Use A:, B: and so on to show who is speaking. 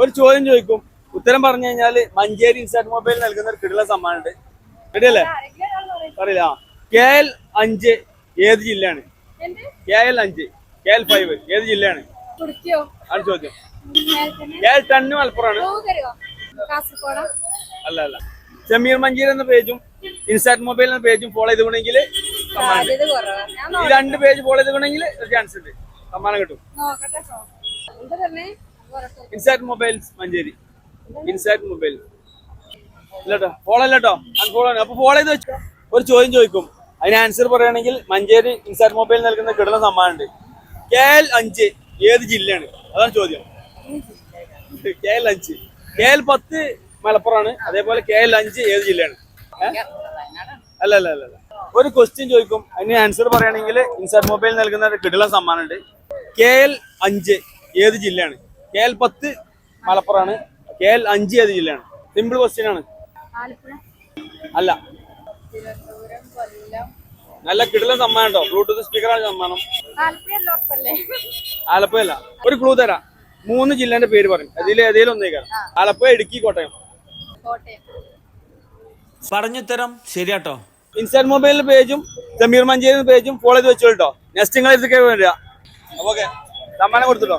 A: ഒരു ചോദ്യം ചോദിക്കും, ഉത്തരം പറഞ്ഞു കഴിഞ്ഞാല് മഞ്ചേരി ഇൻസ്റ്റാറ്റ് മൊബൈൽ നൽകുന്ന ഒരു കിടില സമ്മാനമുണ്ട്. റെഡിയല്ലേ? പറയില്ല. KL5 ഏത് ജില്ലയാണ്? KL5 KL5 ഏത് ജില്ലയാണ്? ആണ് ചോദ്യം. KL10 മലപ്പുറമാണ്. അല്ല അല്ല. സമീർ മഞ്ചേരി എന്ന പേജും ഇൻസ്റ്റാറ്റ് മൊബൈൽ എന്ന പേജും ഫോളോ ചെയ്തുകൊണ്ടെങ്കിൽ ഈ 2 പേജ് ഫോളോ ചെയ്തുകൊണ്ടെങ്കിൽ ഒരു ചാൻസ് ഉണ്ട്, സമ്മാനം കിട്ടും. Instat mobiles Manjeri. Instat mobile ഇല്ലട്ടോ, ഫോളോ അല്ലട്ടോ, അൺഫോളോ ആണ്. അപ്പൊ ഫോളോ ചെയ്ത് വെച്ചോ. ഒരു ചോദ്യം ചോദിക്കും, അതിന് ആൻസർ പറയുകയാണെങ്കിൽ മഞ്ചേരി ഇൻസ്റ്റാറ്റ് മൊബൈൽ നൽകുന്ന കിടന്ന സമ്മാനമുണ്ട്. KL5 ഏത് ജില്ലയാണ്? അതാണ് ചോദ്യം. KL5. KL10 മലപ്പുറമാണ്. അതേപോലെ KL5 ഏത് ജില്ലയാണ്? അല്ല അല്ല അല്ല. ഒരു ക്വസ്റ്റ്യൻ ചോദിക്കും, അതിന് ആൻസർ പറയുകയാണെങ്കിൽ ഇൻസ്റ്റാറ്റ് മൊബൈൽ നൽകുന്ന കിടിലൻ സമ്മാനമുണ്ട്. KL5 ഏത് ജില്ലയാണ്? KL10 മലപ്പുറമാണ്. KL5 ഏത് ജില്ലയാണ്? സിമ്പിൾ ക്വസ്റ്റ്യൻ ആണ്. അല്ല. നല്ല കിടിലൻ സമ്മാനം കേട്ടോ. ബ്ലൂടൂത്ത് സ്പീക്കറാണ് സമ്മാനം. ആലപ്പുഴ അല്ല. ഒരു ക്ലൂ തരാം, 3 ജില്ലേന്റെ പേര് പറയും, അതിൽ ഏതെങ്കിലും ഒന്നേക്കാരം. ആലപ്പുഴ, ഇടുക്കി, കോട്ടയം. പറഞ്ഞുത്തരം ശരിയാട്ടോ. ഇൻസ്റ്റാറ്റ് മൊബൈലിന്റെ പേജും സമീർ മഞ്ചേരി പേജും ഫോളോ ചെയ്ത് വെച്ചോട്ടോ. നെക്സ്റ്റ് നിങ്ങൾ ഇതൊക്കെ വരിക. ഓക്കെ, സമ്മാനം കൊടുത്തിട്ടോ.